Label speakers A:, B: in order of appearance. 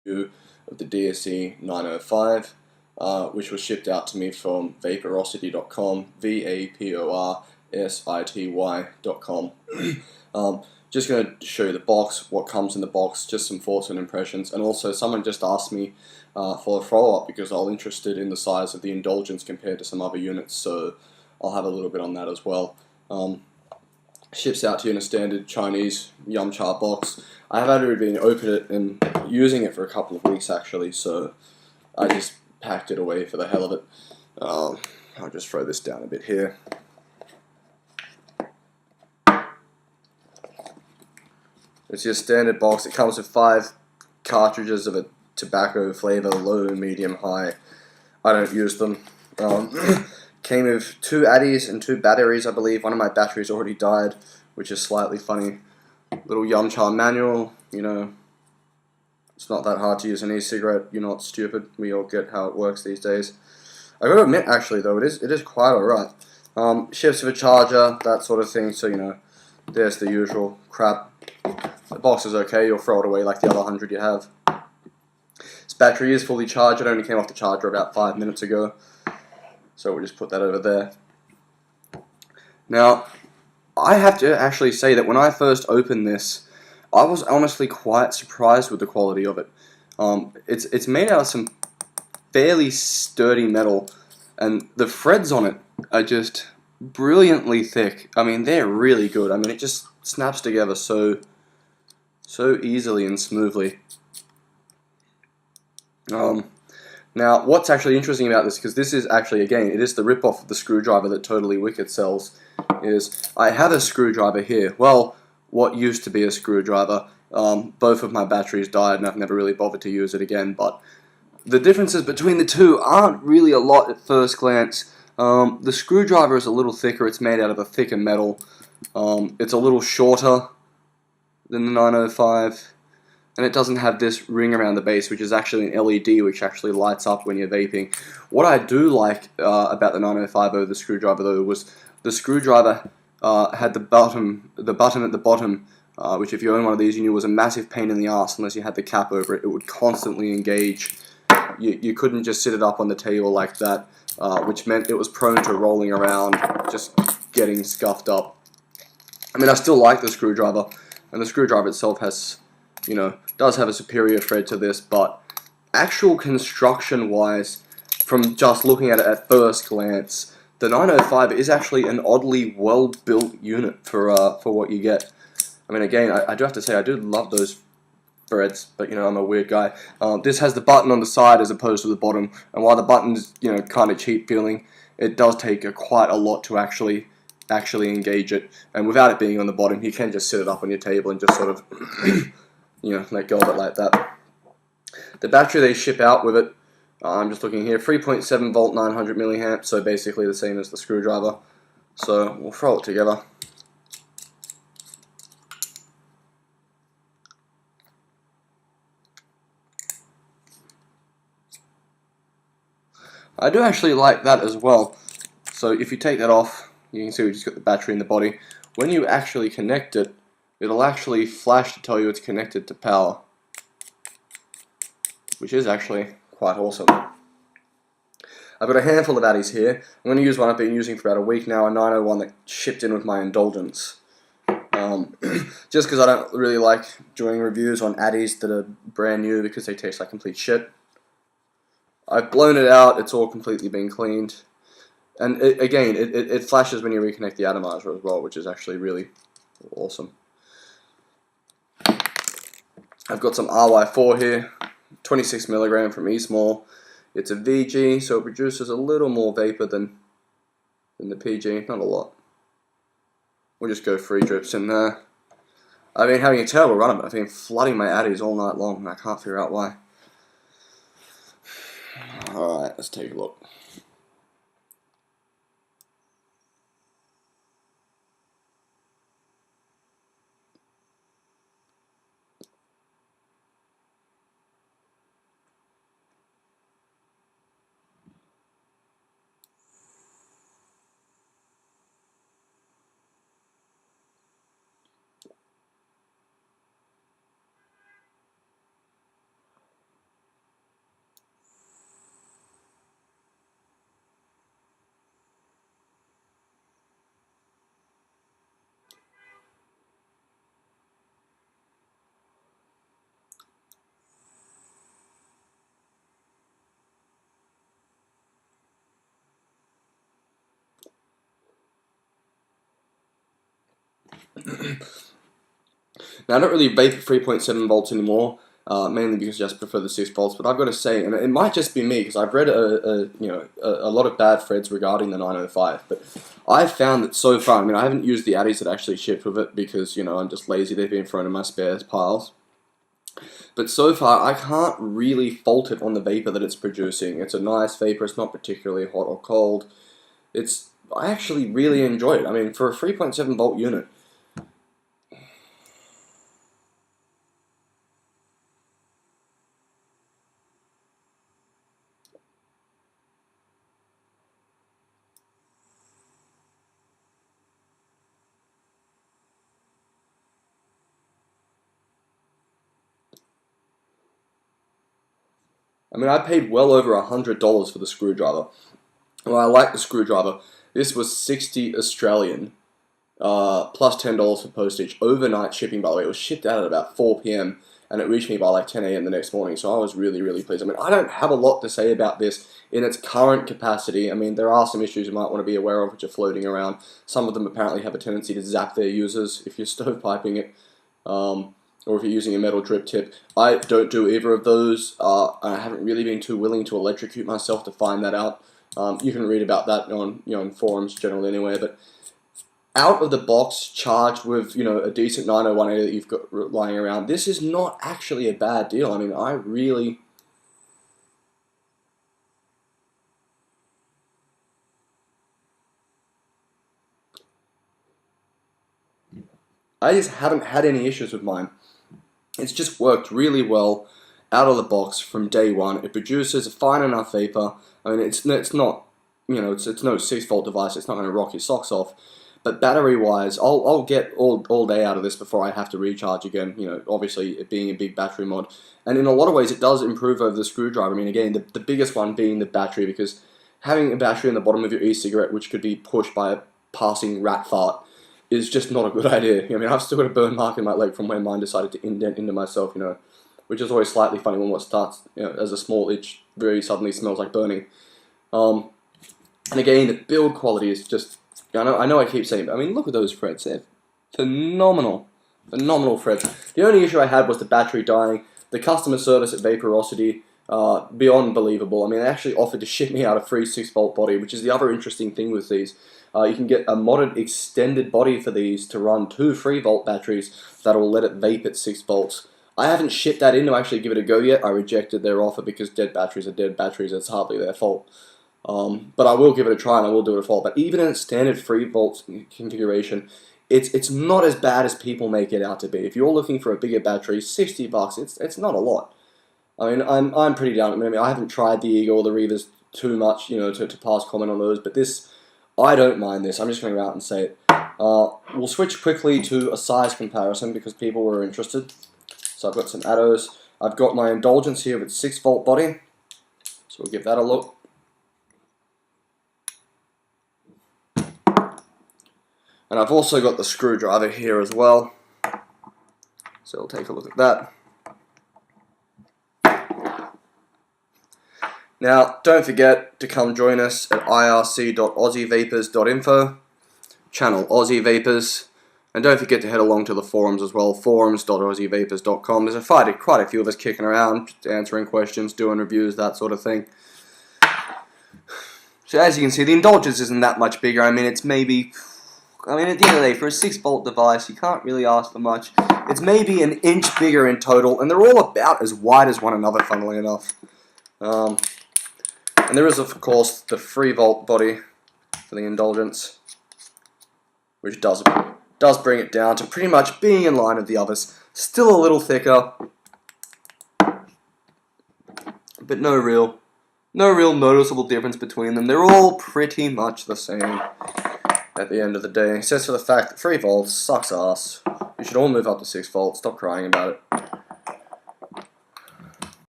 A: of the DSE 905, which was shipped out to me from vaporosity.com, vaporsity.com. Just going to show you the box, what comes in the box, just some thoughts and impressions, and also someone just asked me for a follow-up because I'm interested in the size of the indulgence compared to some other units, so I'll have a little bit on that as well. Ships out to you in a standard Chinese Yumcha box. I have already been opening it and using it for a couple of weeks actually, so I just packed it away for the hell of it. I'll just throw this down a bit here. It's your standard box. It comes with 5 cartridges of a tobacco flavor, low, medium, high. I don't use them. Came with 2 addies and 2 batteries, I believe. One of my batteries already died, which is slightly funny. Little Yumcha manual, you know. It's not that hard to use an e-cigarette. You're not stupid. We all get how it works these days. I gotta admit, actually, though, it is quite alright. Ships with a charger, that sort of thing. So, you know, there's the usual crap. The box is okay. You'll throw it away like the other 100 you have. This battery is fully charged. It only came off the charger about 5 minutes ago. So we'll just put that over there. Now, I have to actually say that when I first opened this, I was honestly quite surprised with the quality of it. It's made out of some fairly sturdy metal, and the threads on it are just brilliantly thick. I mean, they're really good. I mean, it just snaps together so easily and smoothly. Now, what's actually interesting about this, because this is actually, again, it is the rip-off of the screwdriver that Totally Wicked sells, is I have a screwdriver here. Well, what used to be a screwdriver. Both of my batteries died and I've never really bothered to use it again, but the differences between the two aren't really a lot at first glance. The screwdriver is a little thicker. It's made out of a thicker metal. It's a little shorter than the 905, and it doesn't have this ring around the base, which is actually an LED, which actually lights up when you're vaping. What I do like about the 905 over the screwdriver, though, was the screwdriver had the button at the bottom, which if you own one of these, you knew was a massive pain in the ass unless you had the cap over it. It would constantly engage. You couldn't just sit it up on the table like that, which meant it was prone to rolling around, just getting scuffed up. I mean, I still like the screwdriver, and the screwdriver itself has, you know, does have a superior thread to this, but actual construction-wise, from just looking at it at first glance, the 905 is actually an oddly well-built unit for what you get. I mean, again, I do have to say, I do love those threads, but, you know, I'm a weird guy. This has the button on the side as opposed to the bottom, and while the button's, you know, kind of cheap feeling, it does take quite a lot to actually engage it, and without it being on the bottom, you can just sit it up on your table and just sort of, you know, let go of it like that. The battery they ship out with it, I'm just looking here, 3.7 volt, 900 milliamps, so basically the same as the screwdriver. So we'll throw it together. I do actually like that as well. So if you take that off, you can see we just got the battery in the body. When you actually connect it, it'll actually flash to tell you it's connected to power, which is actually quite awesome. I've got a handful of addies here. I'm going to use one I've been using for about a week now, a 901 that shipped in with my indulgence. Just because I don't really like doing reviews on addies that are brand new because they taste like complete shit. I've blown it out, it's all completely been cleaned. And it flashes when you reconnect the atomizer as well, which is actually really awesome. I've got some RY4 here, 26 milligram from eSmall. It's a VG, so it produces a little more vapor than the PG, not a lot. We'll just go 3 drips in there. I've been having a terrible run of it. I've been flooding my addies all night long, and I can't figure out why. Alright, let's take a look. Now, I don't really vape at 3.7 volts anymore, mainly because I just prefer the 6 volts, but I've got to say, and it might just be me, because I've read a lot of bad threads regarding the 905, but I've found that so far, I mean, I haven't used the addies that actually shipped with it, because, you know, I'm just lazy, they've been thrown in my spares piles. But so far, I can't really fault it on the vapor that it's producing. It's a nice vapor, it's not particularly hot or cold. I actually really enjoy it. I mean, for a 3.7 volt unit, I mean, I paid well over $100 for the screwdriver. Well, I like the screwdriver. This was 60 Australian, plus $10 for postage. Overnight shipping, by the way. It was shipped out at about 4 p.m. and it reached me by like 10 a.m. the next morning. So I was really, really pleased. I mean, I don't have a lot to say about this in its current capacity. I mean, there are some issues you might want to be aware of which are floating around. Some of them apparently have a tendency to zap their users if you're stovepiping it. Or if you're using a metal drip tip. I don't do either of those. I haven't really been too willing to electrocute myself to find that out. You can read about that on on forums generally anyway. But out of the box, charged with a decent 901A that you've got lying around, this is not actually a bad deal. I mean, I just haven't had any issues with mine. It's just worked really well out of the box from day one. It produces a fine enough vapor. I mean, it's not, it's no 6 volt device. It's not going to rock your socks off. But battery wise, I'll get all day out of this before I have to recharge again. Obviously it being a big battery mod, and in a lot of ways it does improve over the screwdriver. I mean, again, the biggest one being the battery, because having a battery in the bottom of your e-cigarette which could be pushed by a passing rat fart is just not a good idea. I mean, I've still got a burn mark in my leg from when mine decided to indent into myself, which is always slightly funny when what starts, as a small itch very suddenly smells like burning. And again, the build quality is just, I know I keep saying, but I mean, look at those threads. They're phenomenal. Phenomenal threads. The only issue I had was the battery dying. The customer service at Vaporosity, beyond believable. I mean, they actually offered to ship me out a free 6 volt body, which is the other interesting thing with these. You can get a modded extended body for these to run 2 3 volt batteries that will let it vape at 6 volts. I haven't shipped that in to actually give it a go yet. I rejected their offer because dead batteries are dead batteries. It's hardly their fault. But I will give it a try and I will do it a fault. But even in its standard 3 volt configuration, it's not as bad as people make it out to be. If you're looking for a bigger battery, $60, it's not a lot. I mean, I'm pretty down. I mean, I haven't tried the Eagle or the Reavers too much, to pass comment on those. But this, I don't mind this. I'm just going to go out and say it. We'll switch quickly to a size comparison because people were interested. So I've got some Attos. I've got my Indulgence here with 6 volt body. So we'll give that a look. And I've also got the screwdriver here as well. So we'll take a look at that. Now, don't forget to come join us at irc.aussievapors.info, channel Aussie Vapors, and don't forget to head along to the forums as well, forums.aussievapors.com. There's quite a few of us kicking around, just answering questions, doing reviews, that sort of thing. So as you can see, the Indulgence isn't that much bigger. I mean, it's maybe, at the end of the day, for a 6 volt device, you can't really ask for much. It's maybe an inch bigger in total, and they're all about as wide as one another, funnily enough. And there is, of course, the 3 volt body for the Indulgence, which does bring it down to pretty much being in line with the others. Still a little thicker, but no real noticeable difference between them. They're all pretty much the same at the end of the day, except for the fact that 3 volts sucks ass. You should all move up to 6 volts. Stop crying about it.